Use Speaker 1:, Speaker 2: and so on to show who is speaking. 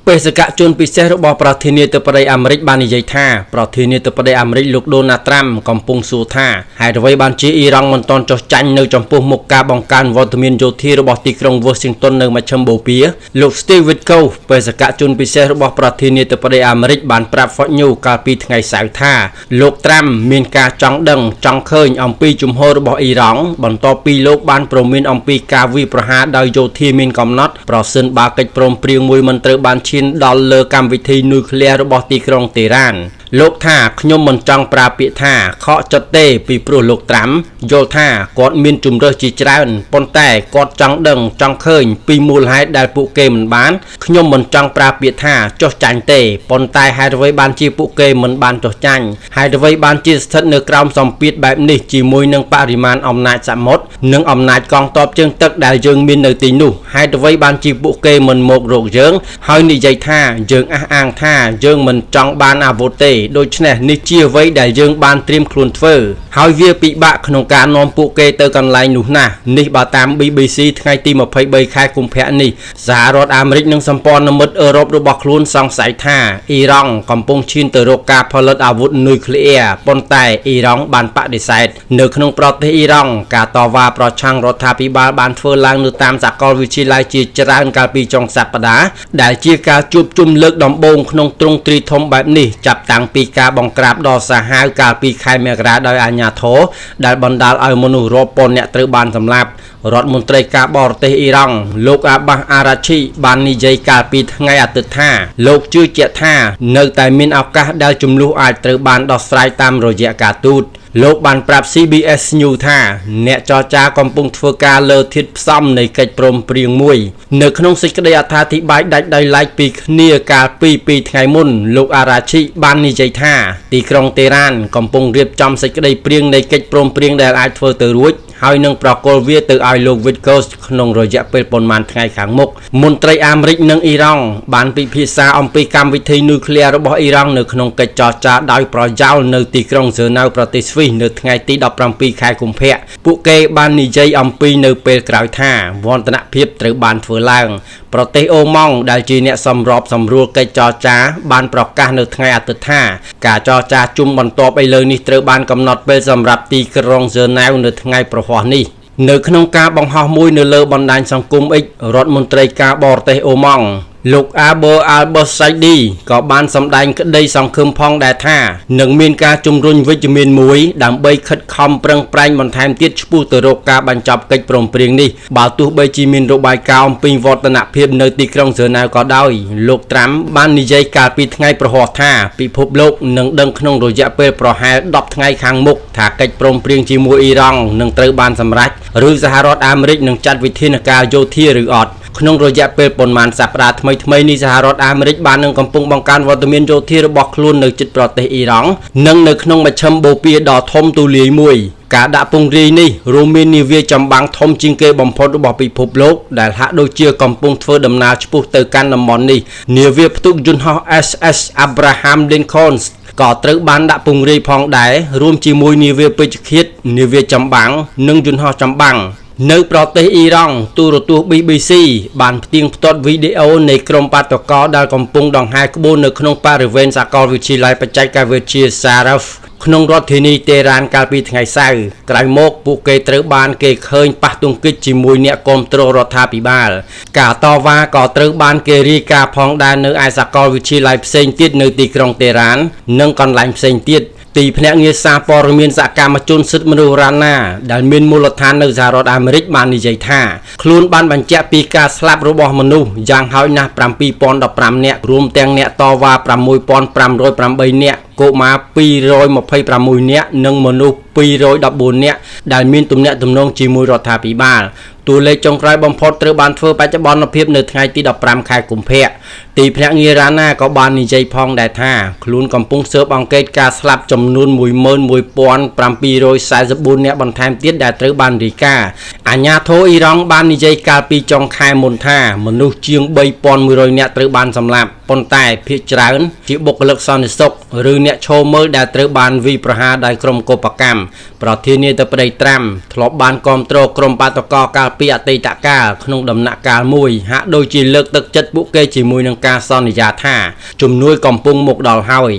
Speaker 1: បេសកជនពិសេសរបស់ប្រធានាធិបតីអាមេរិកបាននិយាយថាប្រធានាធិបតីអាមេរិកលោកដូណាល់ត្រាំកំពុងសួរថាហេតុអ្វីបានជាអ៊ីរ៉ង់មិនទាន់ចុះចាញ់នៅចំពោះមុខការបង្កើនវត្តមានយោធារបស់ទីក្រុង Washington នៅមជ្ឈិមបូព៌ាលោក Steve Witkoff បេសកជនពិសេសរបស់ប្រធានាធិបតីអាមេរិកបានប្រាប់ Fox News កាលពីថ្ងៃសៅរ៍ថាលោកត្រាំមានការចង់ដឹងចង់ឃើញអំពីជំហររបស់អ៊ីរ៉ង់បន្ទាប់ពីលោកបានព្រមានអំពីការវាយប្រហារដោយយោធាមានកំណត់ប្រសិនបើកិច្ចព្រមព្រៀងមួយមិនត្រូវបានឈានដល់លើកម្មវិធីនុយក្លេអ៊ែររបស់ទីក្រុងតេរ៉ានលោកថាខ្ញុំមិនចង់ប្រើពាក្យថាខកចិត្តទេពីព្រោះលោកត្រាំយល់ថាគាត់មានជំរើសជាច្រើនប៉ុន្តែគាត់ចង់ដឹងចង់ឃើញពីមូលហេតុដែលពួកគេមិនបានខ្ញុំមិនចង់ប្រើពាក្យថាចុះចាញ់ទេប៉ុន្តែហេតុអ្វីបានជាពួកគេមិនបានចុះចាញ់ហេតុអ្វីបានជាស្ថិតនៅក្រោមសម្ពាធបែបនេះជាមួយនឹងបរិមាណអំណាចសមុទ្រនិងអំណាចកងទ័ពជើងទឹកដែលយើងមាននៅទីនោះហេតុអ្វីបានជាពួកគេមិនមករកយើងហើយនិយាយថាយើងអះអាងថាយើងមិនចង់បានអាវុធទេដូច្នេះនេះជាអ្វីដែលយើងបានត្រៀមខ្លួនធ្វើហើយវាពិបាកក្នុងការនាំពួកគេទៅកន្លែងនោះណាស់នេះបើតាម BBC ថ្ងៃទី23ខែកុម្ភៈនេះសហរដ្ឋអាមេរិកនិងសម្ព័ន្ធមិត្តអឺរ៉ុបរបស់ខ្លួនសង្ស័យថាអ៊ីរ៉ង់កំពុងឈានទៅរកការផលិតអាវុធនុយក្លេអ៊ែរប៉ុន្តែអ៊ីរ៉ង់បានបដិសេធនៅក្នុងប្រទេសអ៊ីរ៉ង់ការតវ៉ាប្រឆាំងរដ្ឋាភិបាលបានធ្វើឡើងនៅតាមសាកលវិទ្យាល័យជាច្រើនកាលពីចុងសប្តាហ៍ដែលជាការជួបជុំលើកដំបូងក្នុងទ្រង់ទ្រាយធំបែបនេះចាប់តាំងពីការបង្ក្រាបដ៏សាហាវកាលពីខែមករាដោយអាជ្ញាធរដែលបណ្ដាលឲ្យមនុស្សរាប់ពាន់នាក់ត្រូវបានសម្លាប់រដ្ឋមន្ត្រីការបរទេសអ៊ីរ៉ង់លោកអាបាសអារ៉ាឈីបាននិយាយកាលពីថ្ងៃអាទិត្យថាលោកជឿជាក់ថានៅតែមានឱកាសដែលចំនួនអាចត្រូវបានដោះស្រាយតាមរយៈការទូតលោកបានប្រាប់ CBS News ថាអ្នកចរចាកំពុងធ្វើការលើធាតុផ្សំនៃកិច្ចព្រមព្រៀងមួយនៅក្នុងសេចក្តីអត្ថាធិប្បាយដាច់ដោយឡែកពីគ្នាកាលពី2ថ្ងៃមុនលោកអារ៉ាឈីបាននិយាយថាទីក្រុងតេរ៉ានកំពុងរៀបចំសេចក្តីព្រៀងនៃកិច្ចព្រមព្រៀងដែលអាចធ្វើទៅរួចហើយនឹងប្រកល់វាទៅឲ្យលោក Witkoff ក្នុងរយៈពេលប៉ុន្មានថ្ងៃខាងមុខមន្ត្រីអាមេរិកនិងអ៊ីរ៉ង់បានពិភាក្សាអំពីកម្មវិធីនុយក្លេអ៊ែររបស់អ៊ីរ៉ង់នៅក្នុងកិច្ចចរចាដោយប្រយោលនៅទីក្រុងហ្សឺណៅប្រទេសស្វីសនៅថ្ងៃទី17ខែកុម្ភៈពួកគេបាននិយាយអំពីនៅពេលក្រោយថាវឌ្ឍនភាពត្រូវបានធ្វើឡើងប្រទេសអូម៉ង់ដែលជាអ្នកសម្របសម្រួលកិច្ចចរចាបានប្រកាសនៅថ្ងៃអាទិត្យថាការចរចាជុំបន្ទាប់ឥឡូវនេះត្រូវបានកំណត់ពេលសម្រាប់ទីក្រុងហ្សឺណៅនៅថ្ងៃប្រហ័សនេះនៅក្នុងការបង្ហោះមួយនៅលើបណ្ដាញសង្គម X រដ្ឋមន្ត្រីការបរទេសអូម៉ង់លោកអាប៊ឺអាល់ប៊ឺសៃឌីក៏បានសម្ដែងក្តីសង្ឃឹមផងដែរថានឹងមានការជំរុញវិជ្ជមានមួយដើម្បីខិតខំប្រឹងប្រែងបន្ថែមទៀតឆ្ពោះទៅរកការបញ្ចប់កិច្ចព្រមព្រៀងនេះបើទោះបីជាមានរបាយការណ៍អំពីវឌ្ឍនភាពនៅទីក្រុងហ្សឺណៅក៏ដោយលោកត្រាំបាននិយាយកាលពីថ្ងៃប្រហ័សថាពិភពលោកនឹងដឹងក្នុងរយៈពេលប្រហែល10ថ្ងៃខាងមុខថាកិច្ចព្រមព្រៀងជាមួយអ៊ីរ៉ង់នឹងត្រូវបានសម្រេចឬសហរដ្ឋអាមេរិកនឹងចាត់វិធានការយោធាឬអត់ក្នុងរយៈពេលប៉ុន្មានសប្តាហ៍ថ្មីនេះសហរដ្ឋអាមេរិកបាននឹងកំពុងបង្កើនវត្តមានយោធារបស់ខ្លួននៅជិតប្រទេសអ៊ីរ៉ង់និងនៅក្នុងមជ្ឈិមបូព៌ាដ៏ធំទូលាយមួយការដាក់ពង្រាយនេះរួមមាននាវាចម្បាំងធំជាងគេបំផុតរបស់ពិភពលោកដែលហាក់ដូចជាកំពុងធ្វើដំណើរឆ្ពោះទៅកាន់តំបន់នេះនាវាផ្ទុកយន្តហោះ SS Abraham Lincoln ក៏ត្រូវបានដាក់ពង្រាយផងដែររួមជាមួយនាវាពេជ្ឈឃាតនាវាចម្បាំងនិងយន្តហោះចម្បាំងនៅប្រទេសអ៊ីរ៉ង់ទូរទស្សន៍ BBC បានផ្ទៀងផ្ទាត់វីដេអូនៃក្រុមបាតុករដែលកំពុងដង្ហែក្បួននៅក្នុងបរិវេណសាកលវិទ្យាល័យបច្ចេកវិទ្យា Saraf ក្នុងរដ្ឋធានីតេរ៉ានកាលពីថ្ងៃសៅរ៍ក្រោយមកពួកគេត្រូវបានគេឃើញប៉ះទង្គិចជាមួយអ្នកគាំទ្ររដ្ឋាភិបាលការតវ៉ាក៏ត្រូវបានគេរាយការណ៍ផងដែរនៅឯសាកលវិទ្យាល័យផ្សេងទៀតនៅទីក្រុងតេរ៉ាននិងកន្លែងផ្សេងទៀតទីភ្នាក់ងារសារព័ត៌មានសកម្មជនសិទ្ធិមនុស្សរ៉ាណាដែលមានមូលដ្ឋាននៅសហរដ្ឋអាមេរិកបាននិយាយថាខ្លួនបានបញ្ជាក់ពីការស្លាប់របស់មនុស្សយ៉ាងហោចណាស់7015នាក់រួមទាំងអ្នកតវ៉ា6508នាក់កុមារ226នាក់និងមនុស្ស214នាក់ដែលមានទំនាក់ទំនងជាមួយរដ្ឋាភិបាលតួលេខចុងក្រោយបំផុតត្រូវបានធ្វើបច្ចុប្បន្នភាពនៅថ្ងៃទី15ខែកុម្ភៈទីភ្នាក់ងាររ៉ាណាក៏បាននិយាយផងដែរថាខ្លួនកំពុងស៊ើបអង្កេតការស្លាប់ចំនួន11744នាក់បន្ថែមទៀតដែលត្រូវបានរាយការណ៍អាជ្ញាធរអ៊ីរ៉ង់បាននិយាយកាលពីចុងខែមុនថាមនុស្សជាង3100នាក់ត្រូវបានសម្លាប់ប៉ុន្តែភាគច្រើនជាបុគ្គលិកសន្តិសុខឬអ្នកឈរមើលដែលត្រូវបានវាយប្រហារដោយក្រុមកុបកម្មប្រធានាធិបតីត្រាំធ្លាប់បានគាំទ្រក្រុមបាតុករកាលពីអតីតកាលក្នុងដំណាក់កាលមួយហាក់ដូចជាលើកទឹកចិត្តពួកគេជាមួយ នឹងការសន្យាថាជំនួយកំពុងមកដល់ហើយ